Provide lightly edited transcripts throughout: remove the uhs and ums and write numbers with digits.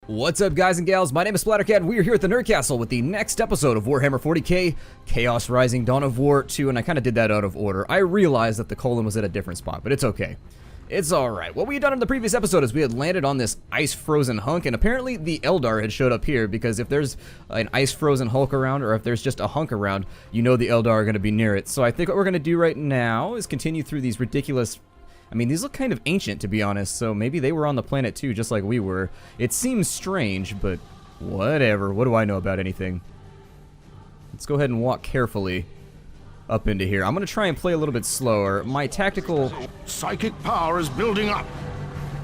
What's up, guys and gals? My name is Splattercat, and we are here at the Nerd Castle with the next episode of Warhammer 40k, Chaos Rising: Dawn of War 2, and I kind of did that out of order. I realized that the colon was at a different spot, but it's okay. It's alright. What we had done in the previous episode is we had landed on this ice-frozen hunk, and apparently the Eldar had showed up here, because if there's an ice-frozen hulk around, or if there's just a hunk around, you know the Eldar are going to be near it. So I think what we're going to do right now is continue through these ridiculous... I mean, these look kind of ancient, to be honest, so maybe they were on the planet too, just like we were. It seems strange, but whatever. What do I know about anything? Let's go ahead and walk carefully up into here. I'm going to try and play a little bit slower. My tactical... Psychic power is building up.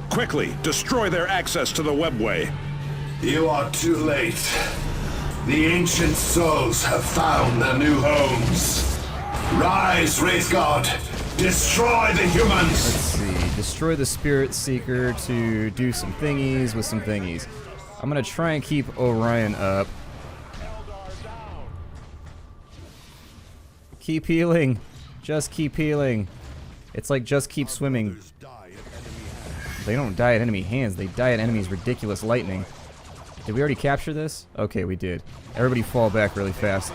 Quickly, destroy their access to the webway. You are too late. The ancient souls have found their new homes. Rise, Wraith God. Destroy the humans! Let's see. Destroy the Spirit Seeker to do some thingies with some thingies. I'm going to try and keep Orion up. Keep healing. Just keep healing. It's like just keep swimming. They don't die at enemy hands. They die at enemies' ridiculous lightning. Did we already capture this? Okay, we did. Everybody fall back really fast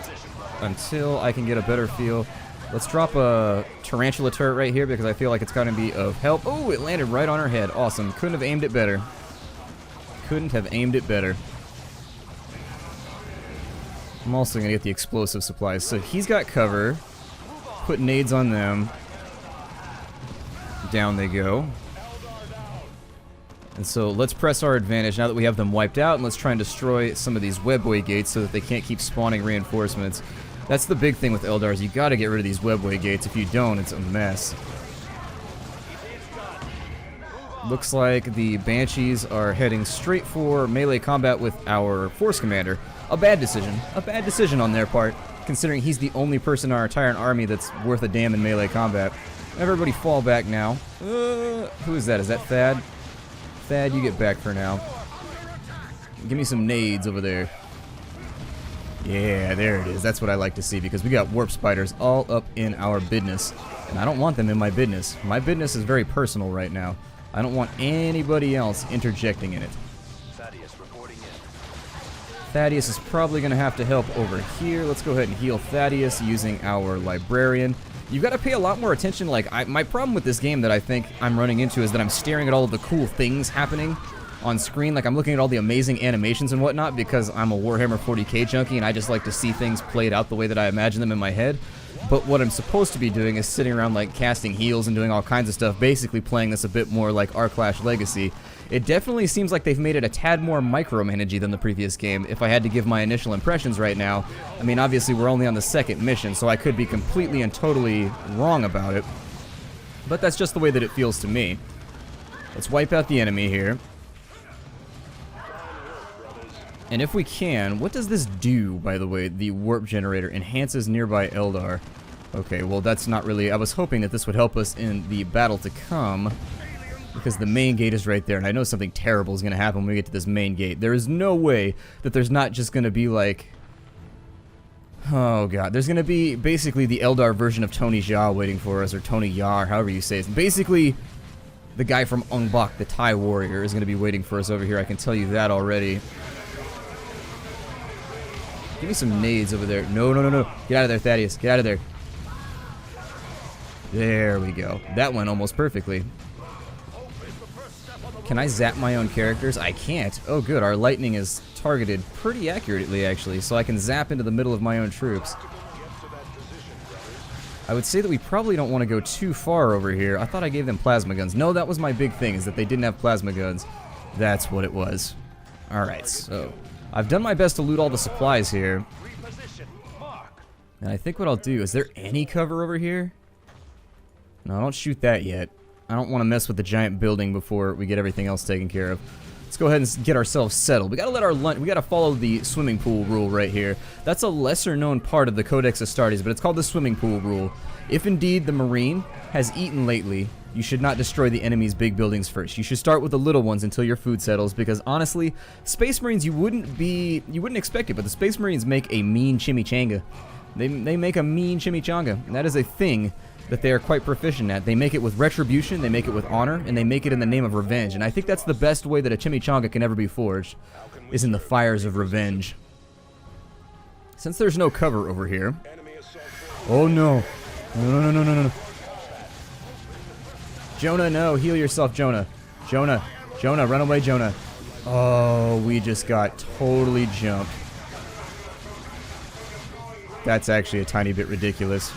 until I can get a better feel. Let's drop a tarantula turret right here because I feel like it's going to be of help. Oh, it landed right on her head. Awesome. Couldn't have aimed it better. Couldn't have aimed it better. I'm also going to get the explosive supplies. So he's got cover. Put nades on them. Down they go. And so let's press our advantage now that we have them wiped out, and let's try and destroy some of these webway gates so that they can't keep spawning reinforcements. That's the big thing with Eldars. You gotta get rid of these webway gates. If you don't, it's a mess. Looks like the Banshees are heading straight for melee combat with our Force Commander. A bad decision. A bad decision on their part, considering he's the only person in our entire army that's worth a damn in melee combat. Everybody fall back now. Who is that? Is that Thad? Thad, you get back for now. Give me some nades over there. Yeah, there it is. That's what I like to see, because we got warp spiders all up in our business. And I don't want them in my business. My business is very personal right now. I don't want anybody else interjecting in it. Thaddeus is probably going to have to help over here. Let's go ahead and heal Thaddeus using our Librarian. You've got to pay a lot more attention. Like, my problem with this game that I think I'm running into is that I'm staring at all of the cool things happening on screen. Like, I'm looking at all the amazing animations and whatnot because I'm a Warhammer 40k junkie and I just like to see things played out the way that I imagine them in my head. But what I'm supposed to be doing is sitting around, like, casting heals and doing all kinds of stuff, basically playing this a bit more like Arclash Legacy. It definitely seems like they've made it a tad more micromanagey than the previous game, if I had to give my initial impressions right now. I mean, obviously we're only on the second mission, so I could be completely and totally wrong about it. But that's just the way that it feels to me. Let's wipe out the enemy here. And if we can, what does this do, by the way? The warp generator enhances nearby Eldar. Okay, well that's not really... I was hoping that this would help us in the battle to come, because the main gate is right there, and I know something terrible is going to happen when we get to this main gate. There is no way that there's not just going to be like... Oh god, there's going to be basically the Eldar version of Tony Jaa waiting for us, or Tony Yar, however you say it. Basically, the guy from Ong Bak, the Thai warrior, is going to be waiting for us over here. I can tell you that already. Give me some nades over there. No, no, no, no. Get out of there, Thaddeus. Get out of there. There we go. That went almost perfectly. Can I zap my own characters? I can't. Oh, good. Our lightning is targeted pretty accurately, actually, so I can zap into the middle of my own troops. I would say that we probably don't want to go too far over here. I thought I gave them plasma guns. No, that was my big thing, is that they didn't have plasma guns. That's what it was. Alright, so... I've done my best to loot all the supplies here. And I think what I'll do... Is there any cover over here? No, don't shoot that yet. I don't want to mess with the giant building before we get everything else taken care of. Let's go ahead and get ourselves settled. We gotta let our lunch... We gotta follow the swimming pool rule right here. That's a lesser known part of the Codex Astartes, but it's called the swimming pool rule. If indeed the Marine has eaten lately, you should not destroy the enemy's big buildings first. You should start with the little ones until your food settles, because honestly, Space Marines, you wouldn't expect it, but the Space Marines make a mean chimichanga. They make a mean chimichanga, and that is a thing that they are quite proficient at. They make it with retribution, they make it with honor, and they make it in the name of revenge. And I think that's the best way that a chimichanga can ever be forged, is in the fires of revenge. Since there's no cover over here... Oh no. No. Jonah, no. Heal yourself, Jonah. Jonah, run away, Jonah. Oh, we just got totally jumped. That's actually a tiny bit ridiculous.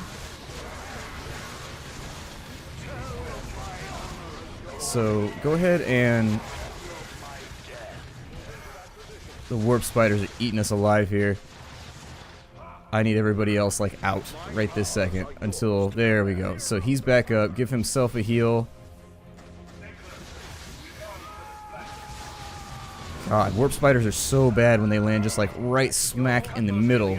So, go ahead and... The warp spiders are eating us alive here. I need everybody else, like, out right this second. Until... There we go. So, he's back up. Give himself a heal. God, warp spiders are so bad when they land just, like, right smack in the middle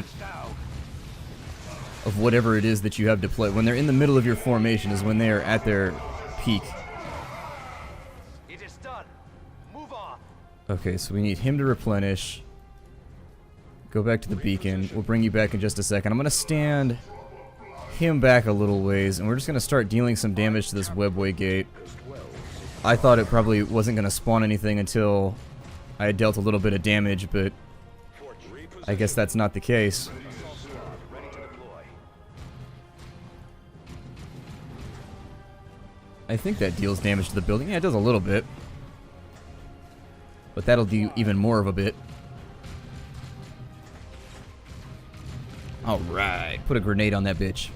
of whatever it is that you have deployed. When they're in the middle of your formation is when they are at their peak. Okay, so we need him to replenish. Go back to the beacon. We'll bring you back in just a second. I'm going to stand him back a little ways, and we're just going to start dealing some damage to this webway gate. I thought it probably wasn't going to spawn anything until I had dealt a little bit of damage, but I guess that's not the case. I think that deals damage to the building. Yeah, it does a little bit. But that'll do even more of a bit. Alright, put a grenade on that bitch.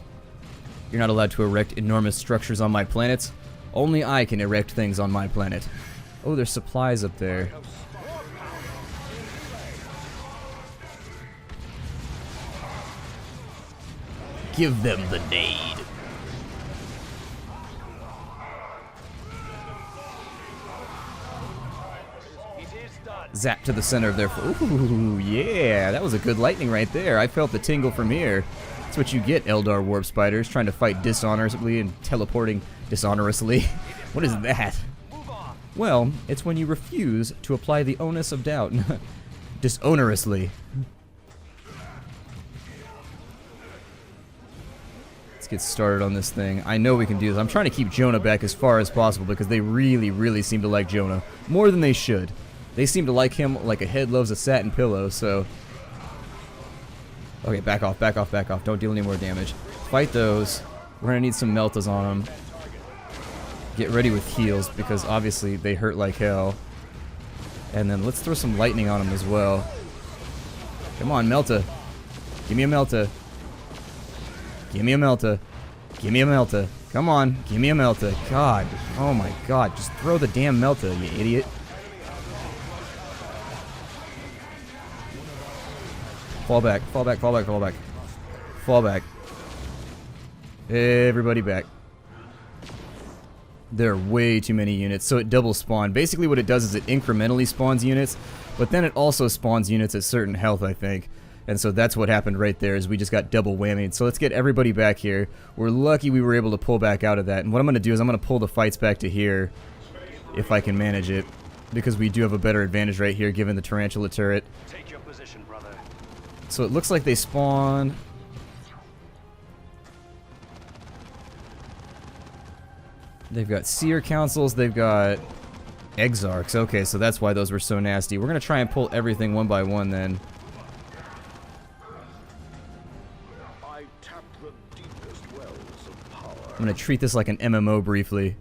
You're not allowed to erect enormous structures on my planet. Only I can erect things on my planet. Oh, there's supplies up there. Give them the nade. Zap to the center of their... Ooh, yeah, that was a good lightning right there. I felt the tingle from here. That's what you get, Eldar warp spiders, trying to fight dishonorably and teleporting dishonorously. What is that? Well, it's when you refuse to apply the onus of doubt. Dishonorously. Let's get started on this thing. I know we can do this. I'm trying to keep Jonah back as far as possible because they really, really seem to like Jonah. More than they should. They seem to like him like a head loves a satin pillow, so... Okay, back off, back off, back off. Don't deal any more damage. Fight those. We're gonna need some meltas on them. Get ready with heals, because obviously they hurt like hell. And then let's throw some lightning on them as well. Come on, Melta. Give me a Melta. Give me a Melta. Give me a Melta. Come on, give me a Melta. God. Oh my god. Just throw the damn Melta, you idiot. Fall back, fall back, fall back, fall back. Fall back. Everybody back. There are way too many units, so it double spawn. Basically what it does is it incrementally spawns units, but then it also spawns units at certain health, I think. And so that's what happened right there, is we just got double whammied. So let's get everybody back here. We're lucky we were able to pull back out of that. And what I'm going to do is I'm going to pull the fights back to here, if I can manage it. Because we do have a better advantage right here, given the tarantula turret. Take your position, brother. So it looks like they spawn... They've got seer councils, they've got exarchs. Okay, so that's why those were so nasty. We're going to try and pull everything one by one then. I tapped the deepest wells of power. I'm going to treat this like an MMO briefly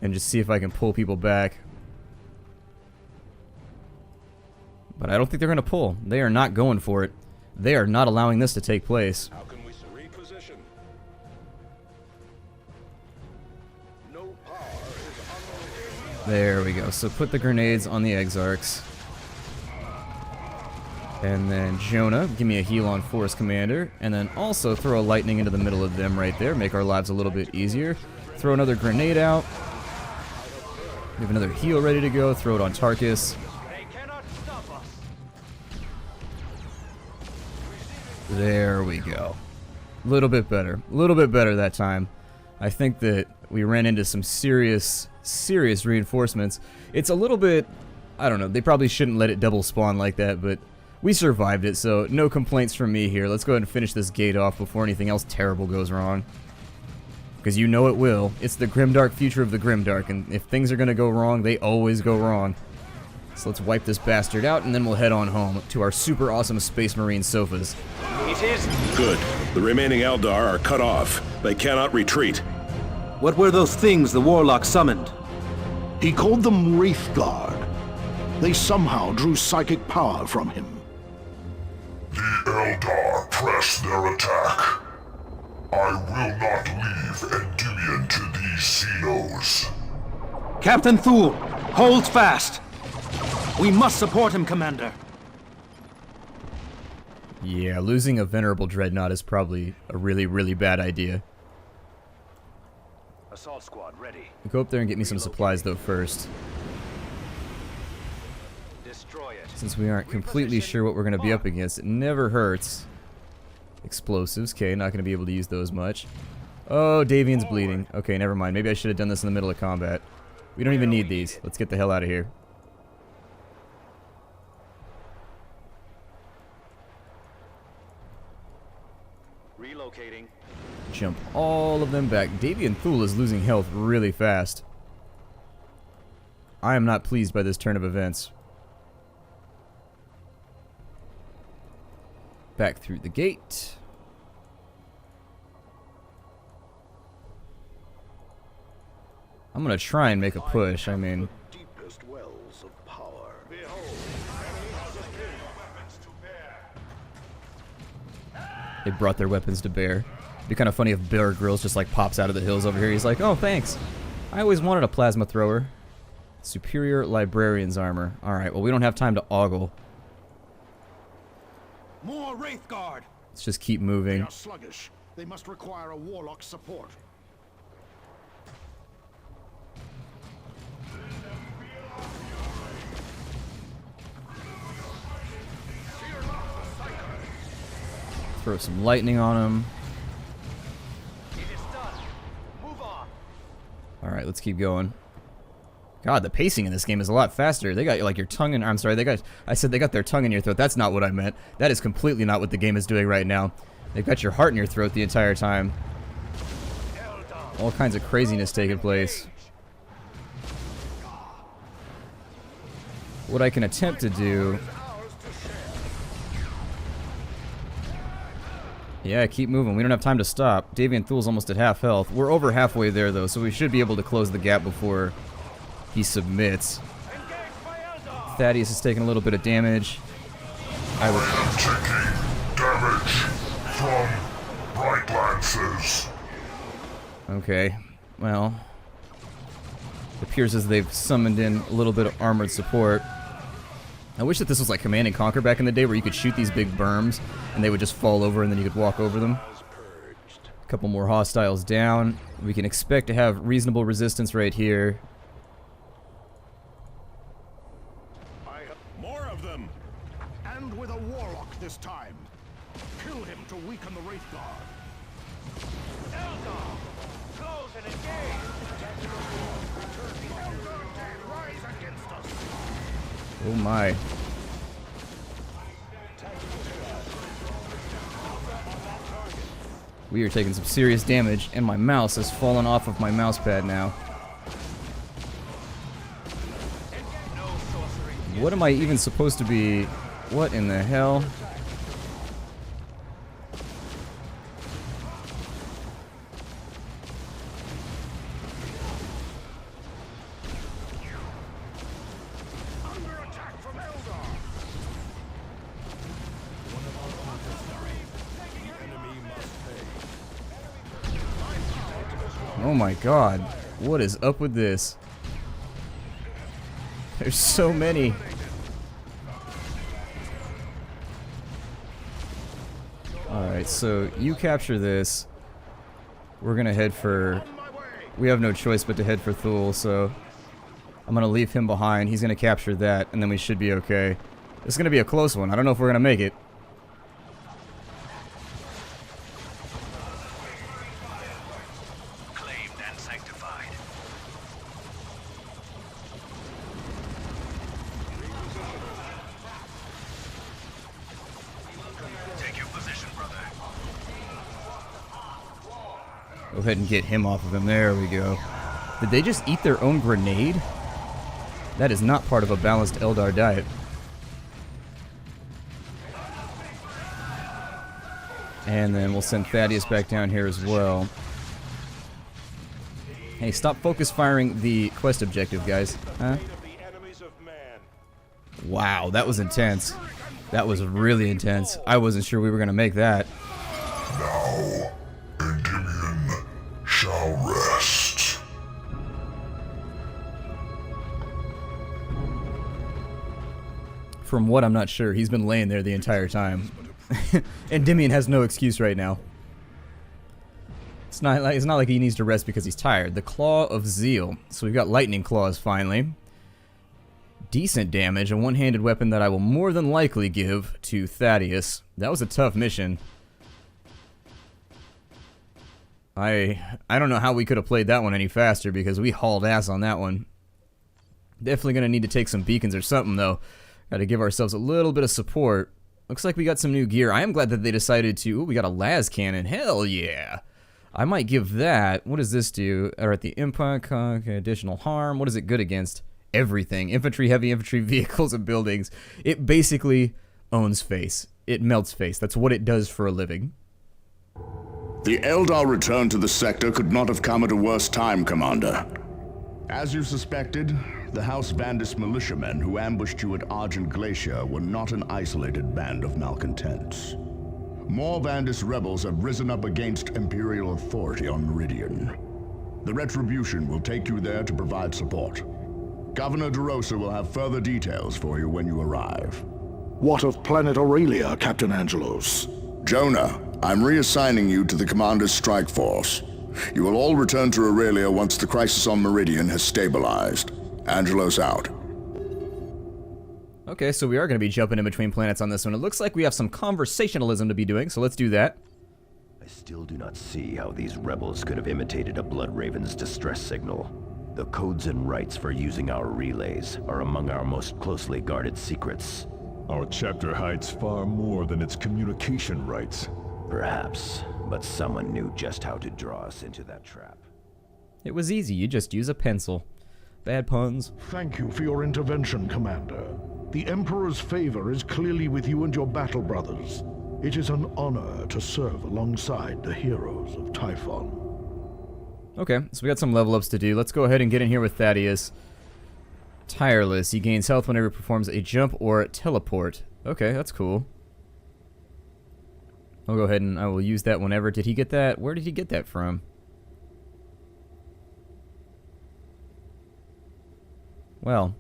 and just see if I can pull people back. But I don't think they're going to pull. They are not going for it. They are not allowing this to take place. How can we reposition? No power is There we go. So put the grenades on the exarchs. And then Jonah, give me a heal on Force Commander. And then also throw a lightning into the middle of them right there. Make our lives a little bit easier. Throw another grenade out. We have another heal ready to go. Throw it on Tarkus. There we go. A little bit better. A little bit better that time. I think that we ran into some serious reinforcements. It's a little bit... I don't know. They probably shouldn't let it double spawn like that, but we survived it, so no complaints from me here. Let's go ahead and finish this gate off before anything else terrible goes wrong. Because you know it will. It's the grimdark future of the grimdark, and if things are going to go wrong, they always go wrong. So let's wipe this bastard out, and then we'll head on home to our super awesome Space Marine sofas. It is. Good. The remaining Eldar are cut off. They cannot retreat. What were those things the Warlock summoned? He called them Wraithguard. They somehow drew psychic power from him. The Eldar press their attack. I will not leave Endymion to these Xenos. Captain Thule, hold fast! We must support him, Commander. Yeah, losing a Venerable Dreadnought is probably a really, really bad idea. Assault squad ready. Go up there and get me some supplies, though, first. Destroy it. Since we aren't completely sure what we're going to be up against, it never hurts. Explosives, okay, not going to be able to use those much. Oh, Davian's bleeding. Okay, never mind. Maybe I should have done this in the middle of combat. We don't even need these. Let's get the hell out of here. Relocating. Jump all of them back. Davian Thule is losing health really fast. I am not pleased by this turn of events. Back through the gate. I'm gonna try and make a push. I mean, Deepest wells of power. they brought their weapons to bear. It'd be kind of funny if Bear Grylls just like pops out of the hills over here. He's like, "Oh, thanks. I always wanted a plasma thrower." Superior Librarian's armor. All right. Well, we don't have time to ogle. More Wraithguard! Let's just keep They moving. are sluggish. They must require a Warlock's support. Throw some lightning on him. It is done. Move on. All right, let's keep going. God, the pacing in this game is a lot faster. They got like your tongue in. I'm sorry, I said they got their tongue in your throat. That's not what I meant. That is completely not what the game is doing right now. They've got your heart in your throat the entire time. All kinds of craziness taking place. What I can attempt to do. Yeah, keep moving. We don't have time to stop. Davian Thule's almost at half health. We're over halfway there, though, so we should be able to close the gap before he submits. Thaddeus is taking a little bit of damage. I am taking damage from Bright Lances. Okay, well, it appears as they've summoned in a little bit of armored support. I wish that this was like Command and Conquer back in the day, where you could shoot these big berms and they would just fall over and then you could walk over them. A couple more hostiles down. We can expect to have reasonable resistance right here. More of them! And with a Warlock this time. Kill him to weaken the Wraithguard. Eldar! Close and engage! Rise against us. Oh my. We are taking some serious damage, and my mouse has fallen off of my mouse pad now. What am I even supposed to be? What in the hell? Under attack from Eldar. Oh my god. What is up with this? There's so many. Alright, so you capture this. We're gonna head for... We have no choice but to head for Thule, so... I'm gonna leave him behind. He's gonna capture that, and then we should be okay. This is gonna be a close one. I don't know if we're gonna make it. Claimed and sanctified. Take your position, brother. Go ahead and get him off of him. There we go. Did they just eat their own grenade? That is not part of a balanced Eldar diet. And then we'll send Thaddeus back down here as well. Hey, stop focus firing the quest objective, guys. Huh? Wow, that was intense. That was really intense. I wasn't sure we were going to make that. Now, Davian shall rest. From what, I'm not sure. He's been laying there the entire time. And Davian has no excuse right now. It's not like he needs to rest because he's tired. The Claw of Zeal. So we've got lightning claws finally. Decent damage, a one-handed weapon that I will more than likely give to Thaddeus. That was a tough mission. I don't know how we could have played that one any faster because we hauled ass on that one. Definitely going to need to take some beacons or something though. Got to give ourselves a little bit of support. Looks like we got some new gear. I am glad that they decided to... Ooh, we got a las cannon. Hell yeah! I might give that... What does this do? Alright, the impact, okay, additional harm. What is it good against? Everything. Infantry, heavy infantry, vehicles, and buildings. It basically owns face. It melts face. That's what it does for a living. The Eldar return to the sector could not have come at a worse time, Commander. As you suspected, the House Vandis militiamen who ambushed you at Argent Glacier were not an isolated band of malcontents. More Vandis rebels have risen up against Imperial authority on Meridian. The Retribution will take you there to provide support. Governor DeRosa will have further details for you when you arrive. What of planet Aurelia, Captain Angelos? Jonah, I'm reassigning you to the Commander's strike force. You will all return to Aurelia once the crisis on Meridian has stabilized. Angelos out. Okay, so we are going to be jumping in between planets on this one. It looks like we have some conversationalism to be doing, so let's do that. I still do not see how these rebels could have imitated a Blood Raven's distress signal. The codes and rights for using our relays are among our most closely guarded secrets. Our chapter hides far more than its communication rights. Perhaps, but someone knew just how to draw us into that trap. It was easy. You just use a pencil. Bad puns. Thank you for your intervention, Commander. The Emperor's favor is clearly with you and your battle brothers. It is an honor to serve alongside the heroes of Typhon. Okay, so we got some level ups to do. Let's go ahead and get in here with Thaddeus. Tireless. He gains health whenever he performs a jump or teleport. Okay, that's cool. I'll go ahead and I will use that whenever. Did he get that? Where did he get that from? Well,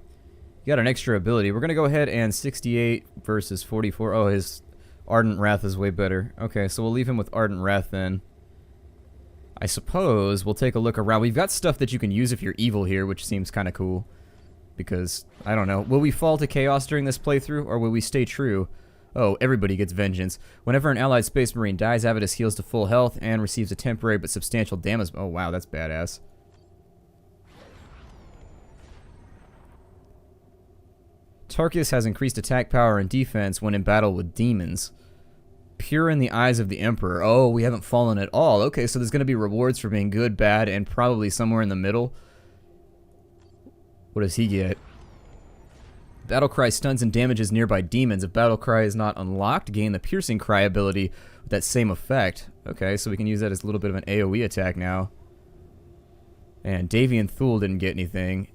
you got an extra ability. We're going to go ahead and 68 versus 44. Oh, his Ardent Wrath is way better. Okay, so we'll leave him with Ardent Wrath then. I suppose we'll take a look around. We've got stuff that you can use if you're evil here, which seems kind of cool. Because, I don't know. Will we fall to chaos during this playthrough, or will we stay true? Oh, everybody gets vengeance. Whenever an allied Space Marine dies, Avidus heals to full health and receives a temporary but substantial damage. Oh, wow, that's badass. Tarkus has increased attack power and defense when in battle with demons. Pure in the eyes of the Emperor. Oh, we haven't fallen at all. Okay, so there's going to be rewards for being good, bad, and probably somewhere in the middle. What does he get? Battlecry stuns and damages nearby demons. If Battlecry is not unlocked, gain the Piercing Cry ability with that same effect. Okay, so we can use that as a little bit of an AoE attack now. And Davian Thule didn't get anything.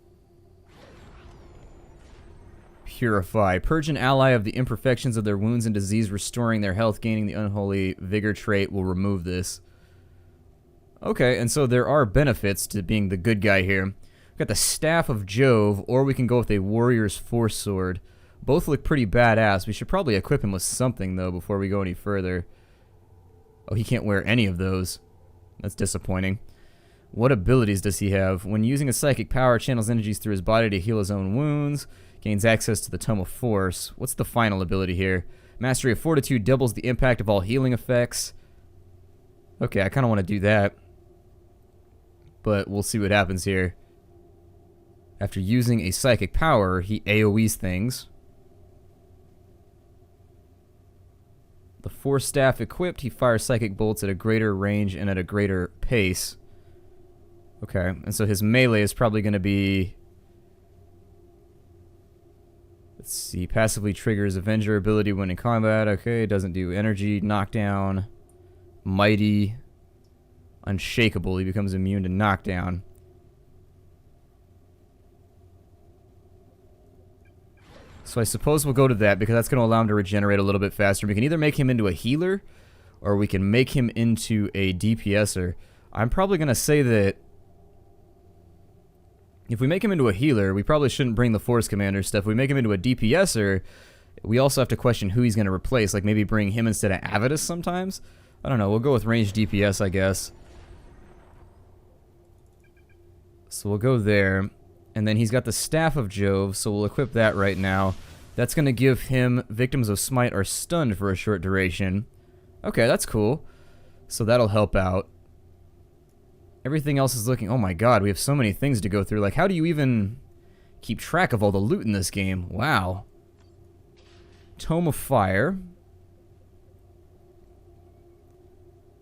Purify. Purge an ally of the imperfections of their wounds and disease, restoring their health. Gaining the Unholy Vigor trait will remove this. Okay, and so there are benefits to being the good guy here. We've got the Staff of Jove, or we can go with a Warrior's Force Sword. Both look pretty badass. We should probably equip him with something, though, before we go any further. Oh, he can't wear any of those. That's disappointing. What abilities does he have? When using a psychic power, channels energies through his body to heal his own wounds. Gains access to the Tome of Force. What's the final ability here? Mastery of Fortitude doubles the impact of all healing effects. Okay, I kind of want to do that. But we'll see what happens here. After using a psychic power, he AoEs things. The Force Staff equipped, he fires psychic bolts at a greater range and at a greater pace. Okay, and so his melee is probably going to be... Let's see, passively triggers Avenger ability when in combat. Okay, doesn't do energy, knockdown, mighty, unshakable. He becomes immune to knockdown. So I suppose we'll go to that because that's going to allow him to regenerate a little bit faster. We can either make him into a healer or we can make him into a DPSer. I'm probably going to say that if we make him into a healer, we probably shouldn't bring the Force Commander stuff. If we make him into a DPSer, we also have to question who he's going to replace. Like maybe bring him instead of Avidus sometimes. I don't know. We'll go with ranged DPS, I guess. So we'll go there. And then he's got the Staff of Jove, so we'll equip that right now. That's going to give him Victims of Smite are stunned for a short duration. Okay, that's cool. So that'll help out. Everything else is looking... Oh my god, we have so many things to go through. Like, how do you even keep track of all the loot in this game? Wow. Tome of Fire.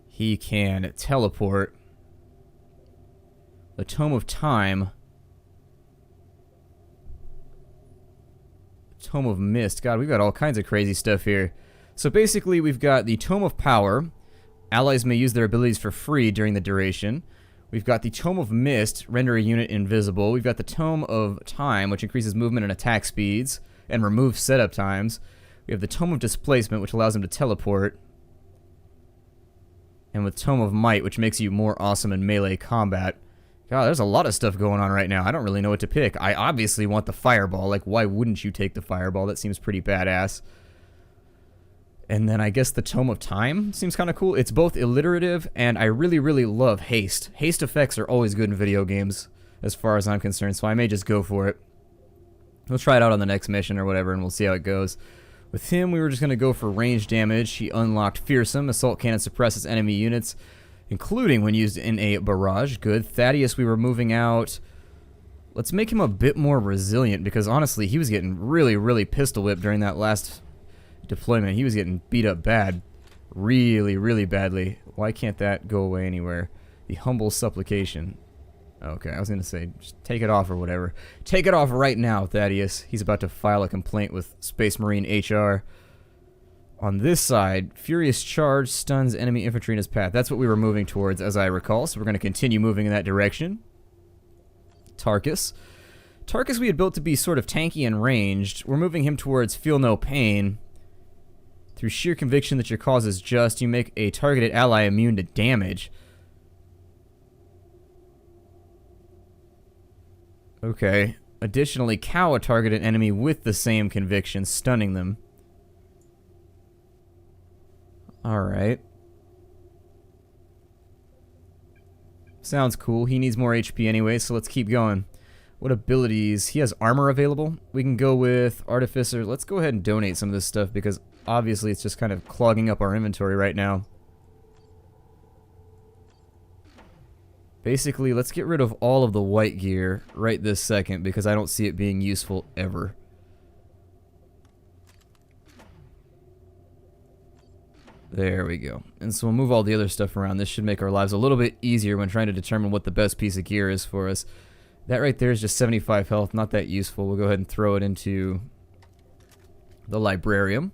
He can teleport. The Tome of Time. Tome of Mist. God, we've got all kinds of crazy stuff here. So basically, we've got the Tome of Power. Allies may use their abilities for free during the duration. We've got the Tome of Mist, render a unit invisible. We've got the Tome of Time, which increases movement and attack speeds and removes setup times. We have the Tome of Displacement, which allows him to teleport. And with Tome of Might, which makes you more awesome in melee combat. God, there's a lot of stuff going on right now. I don't really know what to pick. I obviously want the Fireball. Like, why wouldn't you take the Fireball? That seems pretty badass. And then I guess the Tome of Time seems kind of cool. It's both alliterative, and I really, really love haste. Haste effects are always good in video games, as far as I'm concerned, so I may just go for it. We'll try it out on the next mission or whatever, and we'll see how it goes. With him, we were just going to go for range damage. He unlocked Fearsome. Assault Cannon suppresses enemy units, including when used in a barrage. Good. Thaddeus, we were moving out. Let's make him a bit more resilient, because honestly, he was getting really, really pistol whipped during that last deployment. He was getting beat up bad. Really, really badly. Why can't that go away anywhere? The Humble Supplication. Okay, I was going to say, just take it off or whatever. Take it off right now, Thaddeus. He's about to file a complaint with Space Marine HR. On this side, Furious Charge stuns enemy infantry in his path. That's what we were moving towards, as I recall, so we're going to continue moving in that direction. Tarkus. Tarkus we had built to be sort of tanky and ranged. We're moving him towards Feel No Pain. Through sheer conviction that your cause is just, you make a targeted ally immune to damage. Okay. Additionally, cow a targeted enemy with the same conviction, stunning them. Alright. Sounds cool. He needs more HP anyway, so let's keep going. What abilities? He has armor available. We can go with Artificer. Let's go ahead and donate some of this stuff because obviously it's just kind of clogging up our inventory right now. Basically, let's get rid of all of the white gear right this second because I don't see it being useful ever. There we go. And so we'll move all the other stuff around. This should make our lives a little bit easier when trying to determine what the best piece of gear is for us. That right there is just 75 health, not that useful. We'll go ahead and throw it into the Librarium.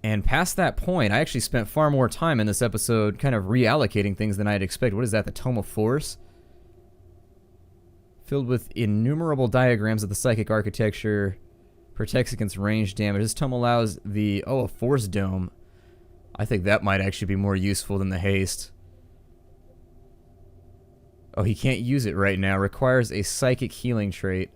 And past that point, I actually spent far more time in this episode kind of reallocating things than I'd expect. What is that, the Tome of Force? Filled with innumerable diagrams of the psychic architecture, protects against range damage. This tome allows the, a Force Dome. I think that might actually be more useful than the haste. Oh, he can't use it right now. Requires a psychic healing trait.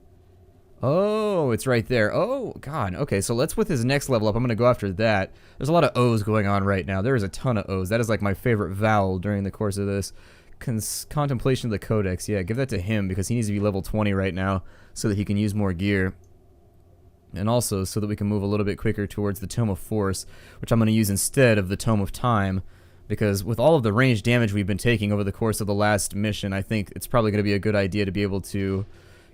Oh, it's right there. Oh, God. Okay, so let's with his next level up. I'm going to go after that. There's a lot of O's going on right now. There is a ton of O's. That is like my favorite vowel during the course of this. Contemplation of the Codex. Yeah, give that to him because he needs to be level 20 right now so that he can use more gear. And also so that we can move a little bit quicker towards the Tome of Force, which I'm going to use instead of the Tome of Time. Because with all of the range damage we've been taking over the course of the last mission, I think it's probably going to be a good idea to be able to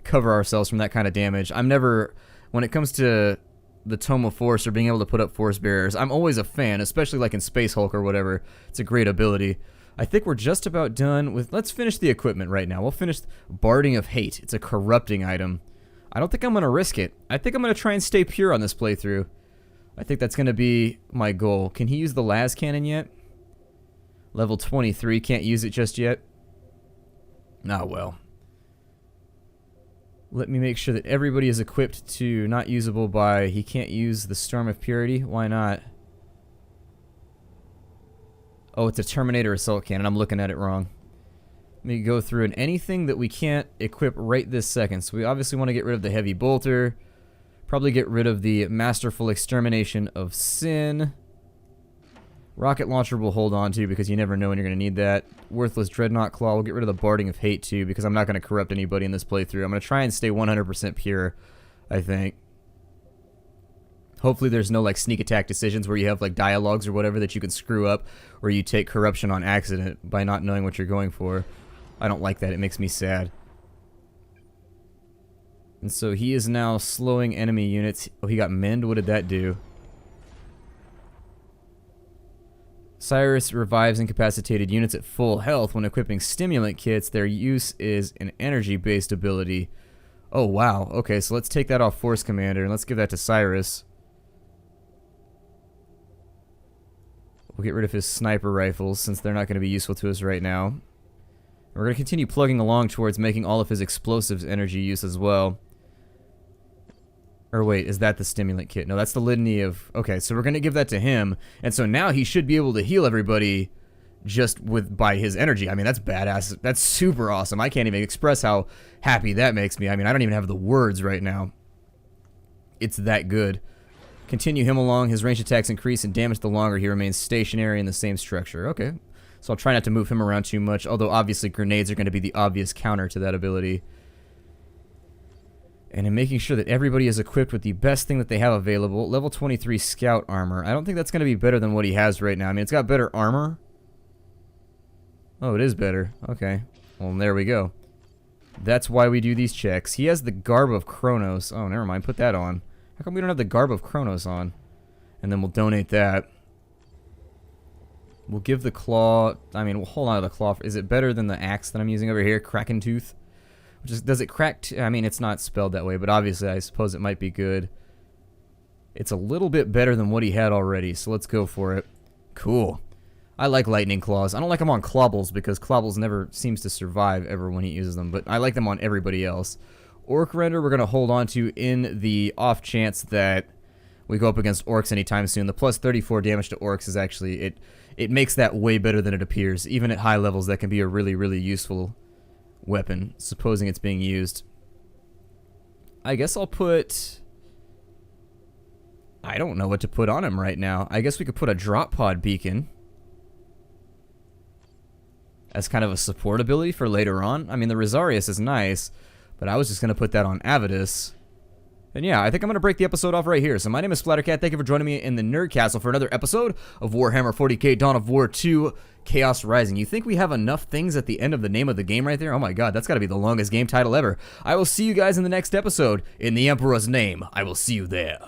cover ourselves from that kind of damage. I'm never, when it comes to the Tome of Force or being able to put up Force Barriers, I'm always a fan, especially like in Space Hulk or whatever. It's a great ability. I think we're just about done with... Let's finish the equipment right now. We'll finish Barding of Hate. It's a corrupting item. I don't think I'm going to risk it. I think I'm going to try and stay pure on this playthrough. I think that's going to be my goal. Can he use the las cannon yet? Level 23. Can't use it just yet. Oh, well. Let me make sure that everybody is equipped to not usable by... He can't use the Storm of Purity. Why not? Oh, it's a Terminator Assault Cannon. I'm looking at it wrong. Let me go through, and anything that we can't equip right this second. So we obviously want to get rid of the Heavy Bolter. Probably get rid of the Masterful Extermination of Sin. Rocket Launcher we'll hold on to because you never know when you're going to need that. Worthless Dreadnought Claw. We'll get rid of the Barding of Hate too because I'm not going to corrupt anybody in this playthrough. I'm going to try and stay 100% pure, I think. Hopefully there's no like sneak attack decisions where you have like dialogues or whatever that you can screw up or you take corruption on accident by not knowing what you're going for. I don't like that. It makes me sad. And so he is now slowing enemy units. Oh, he got Mend. What did that do? Cyrus revives incapacitated units at full health when equipping stimulant kits. Their use is an energy-based ability. Oh, wow. Okay, so let's take that off Force Commander and let's give that to Cyrus. We'll get rid of his sniper rifles since they're not going to be useful to us right now. We're going to continue plugging along towards making all of his explosives energy use as well. Or wait, is that the stimulant kit? No, that's the litany of... Okay, so we're going to give that to him. And so now he should be able to heal everybody just by his energy. I mean, that's badass. That's super awesome. I can't even express how happy that makes me. I mean, I don't even have the words right now. It's that good. Continue him along. His range attacks increase and damage the longer he remains stationary in the same structure. Okay. So I'll try not to move him around too much, although obviously grenades are going to be the obvious counter to that ability. And in making sure that everybody is equipped with the best thing that they have available, level 23 scout armor. I don't think that's going to be better than what he has right now. I mean, it's got better armor. Oh, it is better. Okay. Well, there we go. That's why we do these checks. He has the Garb of Kronos. Oh, never mind. Put that on. How come we don't have the Garb of Kronos on? And then we'll donate that. We'll give the claw... I mean, we'll hold on to the claw. Is it better than the axe that I'm using over here? Kraken Tooth? Which is, does it crack... I mean, it's not spelled that way, but obviously I suppose it might be good. It's a little bit better than what he had already, so let's go for it. Cool. I like Lightning Claws. I don't like them on Clobbles because Clobbles never seems to survive ever when he uses them, but I like them on everybody else. Orc Render we're going to hold on to in the off chance that we go up against orcs anytime soon. The plus 34 damage to orcs is actually... It makes that way better than it appears. Even at high levels, that can be a really, really useful weapon, supposing it's being used. I guess I'll put... I don't know what to put on him right now. I guess we could put a drop pod beacon as kind of a support ability for later on. I mean, the Rosarius is nice, but I was just going to put that on Avidus. And yeah, I think I'm going to break the episode off right here. So my name is Splattercat. Thank you for joining me in the Nerd Castle for another episode of Warhammer 40k Dawn of War 2 Chaos Rising. You think we have enough things at the end of the name of the game right there? Oh my god, that's got to be the longest game title ever. I will see you guys in the next episode. In the Emperor's name, I will see you there.